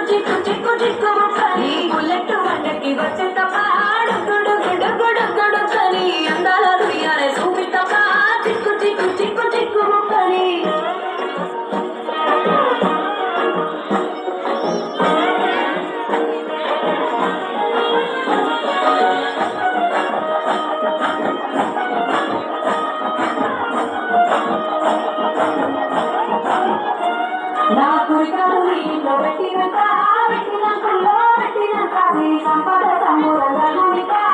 చిక్కు చిక్కు చిక్కు ముక్కని బుల్లెట్ వండకి వచ్చేతమ్మా గుడు గుడు గుడు గుడు కని అందాల దుయ్యాలే చూపిస్తమ్మా చిక్కు చిక్కు చిక్కు చిక్కు ముక్కని నా కుడికాలు నీలో పెట్టినాక పెట్టినాక సంపద సంబూరంగా